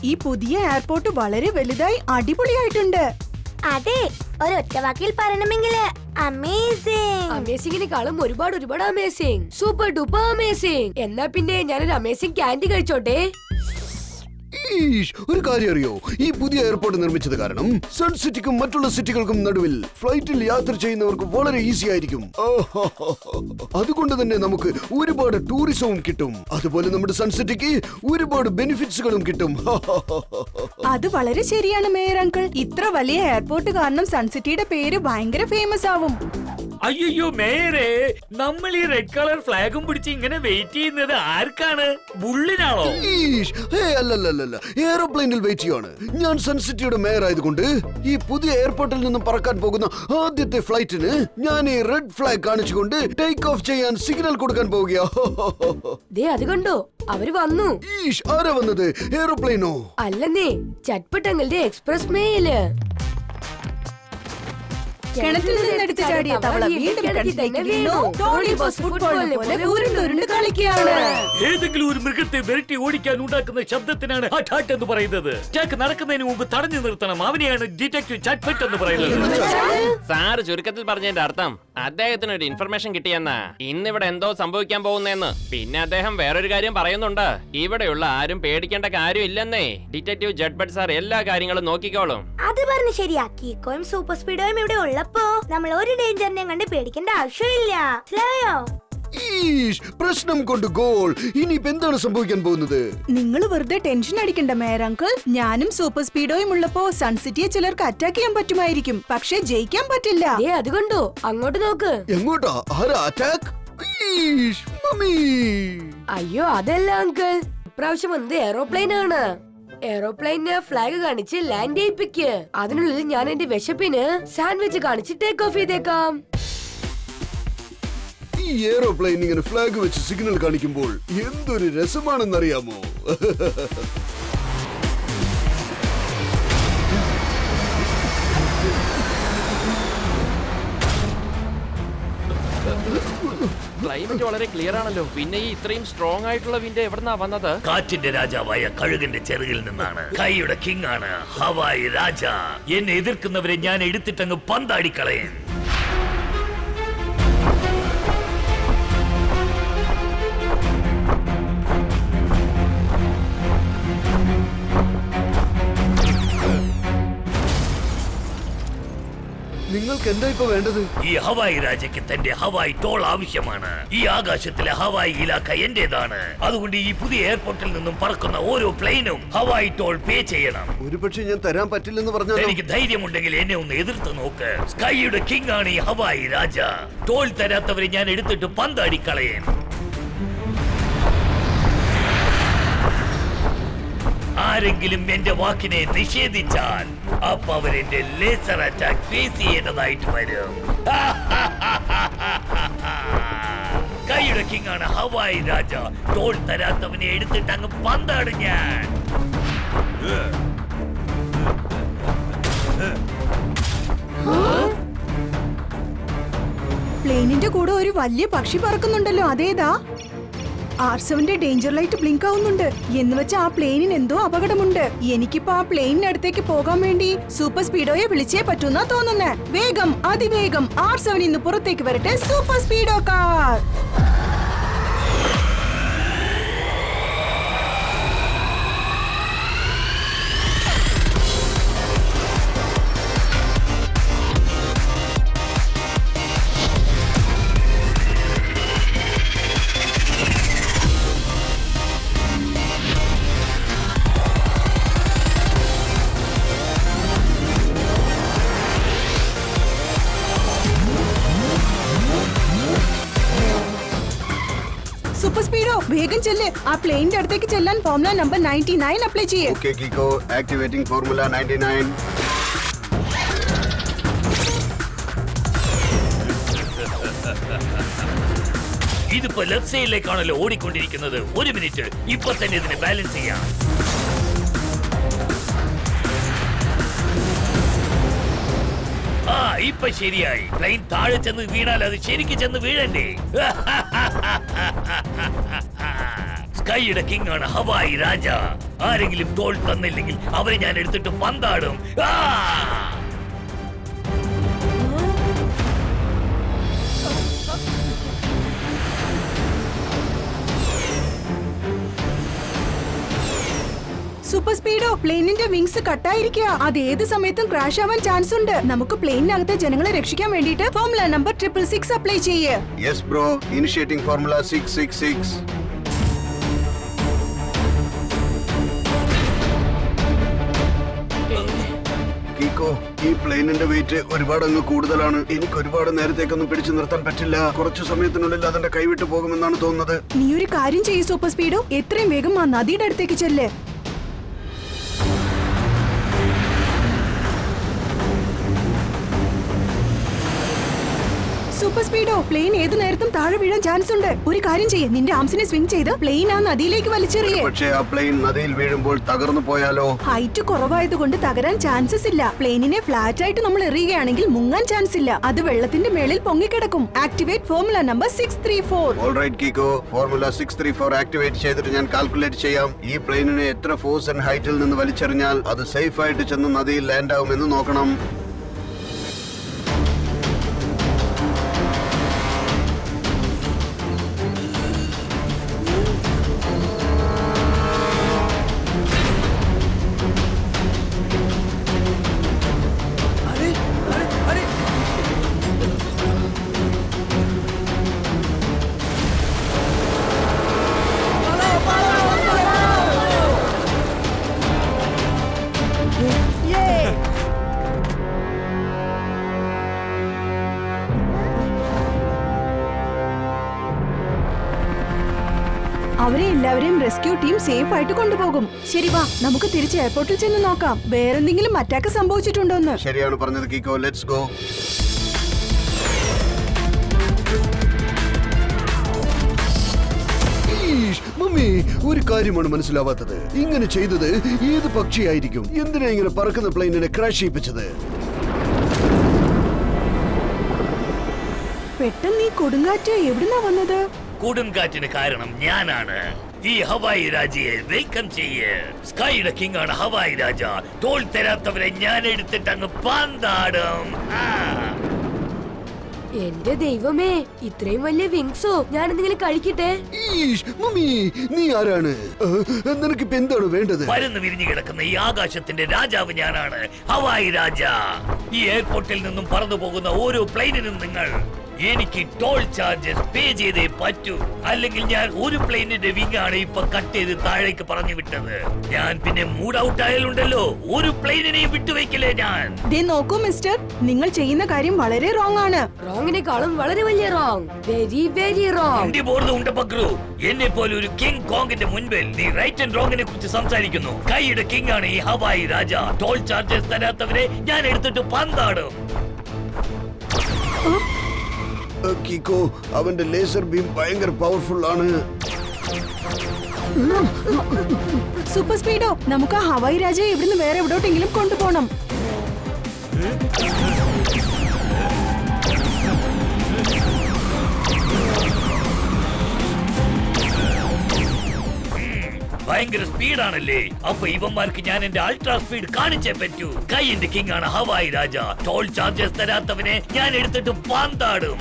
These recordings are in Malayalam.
ഈ പുതിയ എയർപോർട്ട് വളരെ വലുതായി അടിപൊളിയായിട്ടുണ്ട്. അതെ, ഒരൊറ്റ വാക്കിൽ പറയണമെങ്കില് അമേസിംഗ്. അമേസിംഗിനെക്കാളും ഒരുപാട് അമേസിംഗ്, സൂപ്പർ ഡൂപ്പർ അമേസിംഗ്. എന്നാ പിന്നെ ഞാനൊരു അമേസിംഗ് ക്യാൻഡി കഴിച്ചോട്ടെ. ഒരു കാര്യം അറിയോ, ഈ പുതിയ എയർപോർട്ട് നിർമ്മിച്ചത് കാരണം സൺ സിറ്റിക്കും മറ്റുള്ള സിറ്റികൾക്കും നടുവിൽ ഫ്ലൈറ്റിൽ യാത്ര ചെയ്യുന്നവർക്ക് വളരെ ഈസി ആയിരിക്കും. അതുകൊണ്ട് തന്നെ നമുക്ക് ഒരുപാട് ടൂറിസവും കിട്ടും. അതുപോലെ നമ്മുടെ സൺ സിറ്റിക്ക് ഒരുപാട് ബെനിഫിറ്റ്സുകളും കിട്ടും. അത് വളരെ ശരിയാണ് മേയർ അങ്കിൾ. ഇത്ര വലിയ എയർപോർട്ട് കാരണം സൺ സിറ്റിയുടെ പേര് ഭയങ്കര ഫേമസ് ആവും. അയ്യോ മേയറെ, നമ്മൾ ഈ റെഡ് കളർ ഫ്ലാഗും പിടിച്ച് ഇങ്ങനെ വെയിറ്റ് ചെയ്യുന്നത് ആർക്കാണ്? ബുള്ളിനാണോ? അല്ലല്ല, എയർപ്ലെയിനിൽ വെയിറ്റ് ചെയ്യാണ്. ഞാൻ സൺ സിറ്റിയുടെ മേയർ ആയതുകൊണ്ട് ഈ പുതിയ എയർപോർട്ടിൽ നിന്നും പറക്കാൻ പോകുന്ന ആദ്യത്തെ ഫ്ലൈറ്റിന് ഞാൻ ഈ റെഡ് ഫ്ലാഗ് കാണിച്ചുകൊണ്ട് ടേക്ക് ഓഫ് ചെയ്യാൻ സിഗ്നൽ കൊടുക്കാൻ പോവുകയാ. അത് കണ്ടോ, അവര് വന്നു. ആരാ വന്നത്? എയർപ്ലെയിനോ? അല്ലെന്നേ, ചട്പട്ടങ്ങളുടെ എക്സ്പ്രസ് മെയില്. കിണറ്റിൽ നിന്നെടുത്ത് ചാടിയ തവള വീണ്ടും കിണറ്റിലേക്ക് വീണു. ടോണി ബോസ് ഫുട്ബോളിനെ പോലെ ഉരുണ്ടുരുണ്ട് കളിക്കുകയാണ്. ഏതെങ്കിലും ഒരു മൃഗത്തെ വിരട്ടി ഓടിക്കാൻ ഉണ്ടാക്കുന്ന ശബ്ദത്തിനാണ് ഹഠാട്ട് എന്ന് പറയുന്നത്. അറ്റാക്ക് നടക്കുന്നതിന് മുമ്പ് തടഞ്ഞു നിർത്തണം. അവനെയാണ് ഡിറ്റക്റ്റീവ് ചട്പട്ട് എന്ന് പറയുന്നത്. സാറ് ചുരുക്കത്തിൽ പറഞ്ഞതിന്റെ അർത്ഥം അദ്ദേഹത്തിന് ഒരു ഇൻഫർമേഷൻ കിട്ടിയെന്നാ. ഇന്നിവിടെ എന്തോ സംഭവിക്കാൻ പോകുന്നെന്ന്. പിന്നെ അദ്ദേഹം വേറൊരു കാര്യം പറയുന്നുണ്ട്. ഇവിടെയുള്ള ആരും പേടിക്കേണ്ട കാര്യമില്ലെന്നേ. ഡിറ്റക്റ്റീവ് ജഡ്ബട്ട് സാർ എല്ലാ കാര്യങ്ങളും നോക്കിക്കോളും. അത് പറഞ്ഞ് ശരിയാ. കീക്കോയും സൂപ്പർ സ്പീഡോയും ഇവിടെ ഉള്ളപ്പോ നമ്മൾ ഒരു ഡേഞ്ചറിനെ കണ്ട് പേടിക്കേണ്ട ആവശ്യമില്ല. പ്രശ്നം കൊണ്ട് ഗോൾ. ഇനിയിപ്പോ എന്താണ് സംഭവിക്കാൻ പോകുന്നത്? നിങ്ങൾ വെറുതെ ടെൻഷൻ അടിക്കണ്ട മേയർ അങ്കിൾ. ഞാനും സൂപ്പർ സ്പീഡോയും ഉള്ളപ്പോ സൺ സിറ്റിയെ ചിലർക്ക് അറ്റാക്ക് ചെയ്യാൻ പറ്റുമായിരിക്കും, പക്ഷെ ജയിക്കാൻ പറ്റില്ല. അത് കണ്ടോ, അങ്ങോട്ട് നോക്ക്. എങ്ങോട്ടാ? ആരാ അറ്റാക്ക്? അയ്യോ അതല്ല അങ്കിൾ, ഇപ്രാവശ്യം വന്നത് എയറോപ്ലെയിൻ ആണ്. എയറോപ്ലെയിന് ഫ്ലാഗ് കാണിച്ച് ലാൻഡ് ചെയ്യിപ്പിക്ക്. അതിനുള്ളിൽ ഞാൻ എന്റെ വിശപ്പിന് സാൻഡ്വിച്ച് കാണിച്ച് ടേക്ക് ഓഫ് ചെയ്തേക്കാം. ഈ എയറോപ്ലെയിൻ ഇങ്ങനെ ഫ്ലാഗ് വെച്ച് സിഗ്നൽ കാണിക്കുമ്പോൾ എന്തൊരു രസമാണെന്നറിയാമോ? ക്ലൈമറ്റ് വളരെ ക്ലിയർ ആണല്ലോ. പിന്നെ ഈ ഇത്രയും സ്ട്രോങ് ആയിട്ടുള്ള വിൻഡ് എവിടുന്നാ വന്നത്? കാറ്റിന്റെ രാജാവായ കഴുകന്റെ ചെറുകിൽ നിന്നാണ്. കൈയുടെ കിങ് ആണ് ഹവായ് രാജ. എന്നെ എതിർക്കുന്നവരെ ഞാൻ എടുത്തിട്ടങ്ങ് പന്താടിക്കളയും. നിങ്ങൾക്ക് എന്താ ഇപ്പൊ വേണ്ടത്? ഈ ഹവായ് രാജയ്ക്ക് തന്റെ ഹവായ് ടോൾ ആവശ്യമാണ്. ഈ ആകാശത്തിലെ ഹവായ് ഇലാഖ എന്റേതാണ്. അതുകൊണ്ട് ഈ പുതിയ എയർപോർട്ടിൽ നിന്നും പറക്കുന്ന ഓരോ പ്ലെയിനും ഹവായ് ടോൾ പേ ചെയ്യണം. ഒരുപക്ഷെ ഞാൻ തരാൻ പറ്റില്ലെന്ന് പറഞ്ഞാൽ എനിക്ക് ധൈര്യമുണ്ടെങ്കിൽ എന്നെ ഒന്ന് എതിർത്ത് നോക്ക്. സ്കൈയുടെ കിങ് ആണ് ഈ ഹവായ് രാജ. ടോൾ തരാത്തവരെ ഞാൻ എടുത്തിട്ട് പന്താടിക്കളയും. ആരെങ്കിലും എന്റെ വാക്കിനെ നിഷേധിച്ചാൽ അപ്പൊ അവരെന്റെ ലേസർ അറ്റാക്ക് ഫേസ് ചെയ്യേണ്ടതായിട്ട് വരും. കൈയുടെ കിങ് ആണ് ഹവായ് രാജ. ടോൾ തരാത്തവനെ എടുത്തിട്ട് അങ്ങ് പന്താടും ഞാൻ. പ്ലെയിനിന്റെ കൂടെ ഒരു വലിയ പക്ഷി പറക്കുന്നുണ്ടല്ലോ, അതേതാ? R7 ഡേഞ്ചർ ലൈറ്റ് ബ്ലിങ്ക് ആവുന്നുണ്ട്. എന്ന് വെച്ചാൽ ആ പ്ലെയിനിന് എന്തോ അപകടമുണ്ട്. എനിക്കിപ്പോ ആ പ്ലെയിനിന്റെ അടുത്തേക്ക് പോകാൻ വേണ്ടി സൂപ്പർ സ്പീഡോയെ വിളിച്ചേ പറ്റൂന്നാ തോന്നുന്നേ. വേഗം, അതിവേഗം R7 ഇന്ന് പുറത്തേക്ക് വരട്ടെ. Super speedo car. Super speedo വേഗം ചെല്ല്. ആ പ്ലെയിനിന്റെ അടുത്തേക്ക് ചെല്ലാൻ ഫോർമുല നമ്പർ 99 അപ്ലൈ ചെയ്യേ. Okay Kicko, activating formula 99. ഇതിപ്പോ ലെഫ്റ്റ് സൈഡിലേക്കാണല്ലോ ഓടിക്കൊണ്ടിരിക്കുന്നത്. ഒരു മിനിറ്റ്, ഇപ്പൊ തന്നെ ഇതിനെ ബാലൻസ് ചെയ്യാം. ഇപ്പൊ ശരിയായി. പ്ലെയിൻ താഴെ ചെന്ന് വീണാൽ അത് ശരിക്ക് ചെന്ന് വീഴണ്ടേ? സ്കൈയുടെ കിങ് ആണ് ഹവായി രാജ. ആരെങ്കിലും ടോൾ തന്നില്ലെങ്കിൽ അവരെ ഞാൻ എടുത്തിട്ട് പന്താടും. ആ! സൂപ്പർ സ്പീഡോ, പ്ലെയിനിന്റെ വിങ്സ് കട്ടായിരിക്കുക. അത് ഏത് സമയത്തും ക്രാഷ് ആവാൻ ചാൻസ് ഉണ്ട്. നമുക്ക് പ്ലെയിനകത്തെ ജനങ്ങളെ രക്ഷിക്കാൻ വേണ്ടിയിട്ട് ഫോർമുല നമ്പർ 666 അപ്ലൈ ചെയ്യേ. Yes bro, initiating formula 666. കീക്കോ, ഈ പ്ലെയിനിന്റെ വെയിറ്റ് ഒരുപാട് അങ്ങ് കൂടുതലാണ്. എനിക്ക് ഒരുപാട് നേരത്തേക്കൊന്നും പിടിച്ചു നിർത്താൻ പറ്റില്ല. കുറച്ചു സമയത്തിനുള്ളിൽ അതിന്റെ കൈവിട്ടു പോകുമെന്നാണ് തോന്നുന്നത്. നീ ഒരു കാര്യം ചെയ്യ് സൂപ്പർ സ്പീഡോ, എത്രയും വേഗം ആ നദിയുടെ അടുത്തേക്ക് ചെല്ല്. സൂപ്പർ സ്പീഡോ, പ്ലെയിൻ ഏത് നേരത്തും താഴെ വീഴാൻ ചാൻസ് ഉണ്ട്. ഒരു കാര്യം ചെയ്യ്, നിന്റെ ആംസിനെ സ്വിംഗ് ചെയ്ത് പ്ലെയിൻ ആ നദിയിലേക്ക് വലിച്ചെറിയേ. പക്ഷേ ആ പ്ലെയിൻ നദിയിൽ വീഴുമ്പോൾ തകർന്നു പോയാലോ? ഹൈറ്റ് കുറവായതുകൊണ്ട് തകരാൻ ചാൻസസ് ഇല്ല. പ്ലെയിനിനെ ഫ്ലാറ്റ് ആയിട്ട് നമ്മൾ എറിയുകയാണെങ്കിൽ മുങ്ങാൻ ചാൻസ് ഇല്ല. അത് വെള്ളത്തിന്റെ മേളിൽ പൊങ്ങിക്കിടക്കും. Activate formula number 634. Alright Kicko, formula 634 activate ചെയ്തിട്ട് ഞാൻ കാൽക്കുലേറ്റ് ചെയ്യാം. ഈ പ്ലെയിനിനെ എത്ര ഫോഴ്സ് ആൻഡ് ഹൈറ്റിൽ നിന്ന് വലിച്ചെറിഞ്ഞാൽ അത് സേഫ് ആയിട്ട് ചെന്ന് നദിയിൽ ലാൻഡ് ആവുമെന്ന് നോക്കണം. അവരെ എല്ലാവരെയും റെസ്ക്യൂ ടീം സേഫ് ആയിട്ട് കൊണ്ടുപോകും. ശരി, വാ നമുക്ക് തിരിച്ച് എയർപോർട്ടിൽ ചെന്ന് നോക്കാം. വേറെന്തെങ്കിലും അറ്റാക്ക് സംഭവിച്ചിട്ടുണ്ടോന്ന്. ശരിയാണ് പറഞ്ഞത് കീക്കോ, ലെറ്റ്സ് ഗോ. മമ്മി, ഒരു കാര്യമാണ് മനസ്സിലാവാത്തത്. ഇങ്ങനെ ചെയ്തത് ഏത് പക്ഷിയായിരിക്കും? എന്തിനാ ഇങ്ങനെ പറക്കുന്ന പ്ലെയിനിനെ ക്രാഷ് ചെയ്യിപ്പിച്ചത്? പെട്ടെന്ന് ഈ കൊടുങ്കാറ്റ് എവിടുന്നാ വന്നത്? കൊടുങ്കാറ്റിന് കാരണം ഞാനാണ്. ഈ ഹവായി രാജയെ വെൽക്കം ചെയ്യ്. സ്കൈയുടെ കിങ് ആണ് ഹവായി രാജ. ടോൾ തരാത്തവരെ ഞാൻ എടുത്തിട്ട് അങ്ങ് പന്താടും. എന്റെ ദൈവമേ, ഇത്രയും വലിയ വിങ്സോ! ഞാൻ എന്തെങ്കിലും കഴിക്കട്ടെ. മമ്മി, നീ ആരാണ്? നിനക്കിപ്പോ എന്താണ് വേണ്ടത്? പരന്ന് വിരിഞ്ഞു കിടക്കുന്ന ഈ ആകാശത്തിന്റെ രാജാവ് ഞാനാണ്, ഹവായി രാജ. ഈ എയർപോർട്ടിൽ നിന്നും പറന്നു പോകുന്ന ഓരോ പ്ലെയിനിനും നിങ്ങൾ എനിക്ക് ടോൾ ചാർജസ് പേ ചെയ്തേ പറ്റൂ. അല്ലെങ്കിൽ ഞാൻ ഒരു പ്ലെയിനിന്റെ വിങ് ആണ് ഇപ്പൊ കട്ട് ചെയ്ത് താഴേക്ക് പറഞ്ഞു വിട്ടത്. ഞാൻ പിന്നെ മൂഡ് ഔട്ട് ആയാലുണ്ടല്ലോ, ഒരു പ്ലെയിനിനെയും വിട്ടുവെക്കില്ലേ ഞാൻ. ദേ നോക്കൂ മിസ്റ്റർ, നിങ്ങൾ ചെയ്യുന്ന കാര്യം വളരെ റോങ് ആണ്. റോങ്ങിനെക്കാളും വളരെ വലിയ റോങ്. Very very wrong. ഉണ്ട് പക്രു. എന്നെ പോലെ ഒരു കിങ് കോങ്ങിന്റെ മുൻപിൽ നീ റൈറ്റ് ആൻഡ് റോങ്ങിനെ കുറിച്ച് സംസാരിക്കുന്നു. കൈയുടെ കിങ് ആണ് ഈ ഹവായി രാജ. ടോൾ ചാർജസ് തരാത്തവരെ ഞാൻ എടുത്തിട്ട് പന്താടും. കീക്കോ, അവന്റെ ലേസർ ബീം ഭയങ്കര പവർഫുൾ ആണ്. സൂപ്പർ സ്പീഡോ, നമുക്ക് ആ ഹവായി രാജയെ ഇവിടുന്ന് വേറെ എവിടോട്ടെങ്കിലും കൊണ്ടുപോകണം. ഭയങ്കര സ്പീഡാണല്ലേ? അപ്പൊ ഇവന്മാർക്ക് ഞാൻ എന്റെ അൾട്രാ സ്പീഡ് കാണിച്ചേ പറ്റൂ. കൈന്റെ കിങ് ആണ് ഹവായി രാജ. ടോൾ ചാർജസ് തരാത്തവനെ ഞാൻ എടുത്തിട്ട് പന്താടും.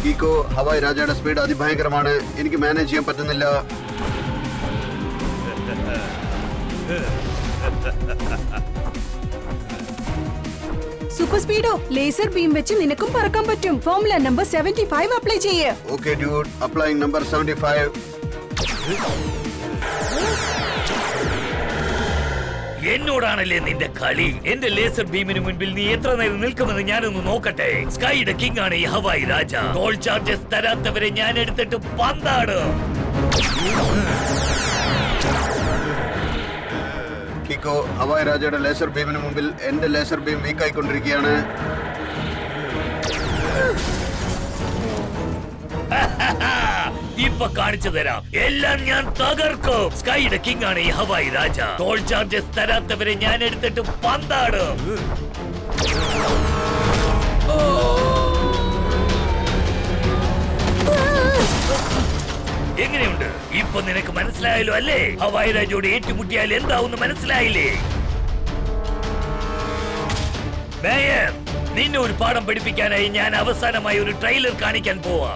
കീക്കോ, ഹവായി രാജയുടെ സ്പീഡ് അതിഭയങ്കരമാണ്. എനിക്ക് മാനേജ് ചെയ്യാൻ പറ്റുന്നില്ല. സൂപ്പർ സ്പീഡോ, ലേസർ ബീം വെച്ച് നിനക്കും പറക്കാൻ പറ്റും. ഫോർമുല നമ്പർ 75 അപ്ലൈ ചെയ്യേ. Okay dude, applying number 75. എന്നോടാണല്ലേ നിന്റെ കളി? എന്റെ ലേസർ ബീമിന് മുൻപിൽ നീ എത്ര നേരം നിൽക്കുമെന്ന് ഞാനൊന്ന് നോക്കട്ടെ. സ്കൈയുടെ കിങ് ആണ് ഈ ഹവായി രാജ. ടോൾ ചാർജസ് തരാത്തവരെ ഞാൻ എടുത്തിട്ട് പന്താടും. കിക്കോ, ഹവായി രാജയുടെ ലേസർ ബീമിന് മുമ്പിൽ എന്റെ ലേസർ ബീം വീക്ക് ആയിക്കൊണ്ടിരിക്കുകയാണ്. ഇപ്പൊ കാണിച്ചു തരാം, എല്ലാം ഞാൻ തകർക്കും. സ്കൈയുടെ കിങ് ആണ് ഈ ഹവായി രാജ. ടോൾ ചാർജസ് തരാത്തവരെ ഞാൻ എടുത്തിട്ട് പന്താടും. മനസ്സിലായല്ലോ അല്ലേ? ഹവായി രാജയോട് ഏറ്റുമുട്ടിയാൽ എന്താവുന്ന് മനസ്സിലായില്ലേ? മേയർ, നിന്നെ ഒരു പാഠം പഠിപ്പിക്കാനായി ഞാൻ അവസാനമായി ഒരു ട്രെയിലർ കാണിക്കാൻ പോവാ.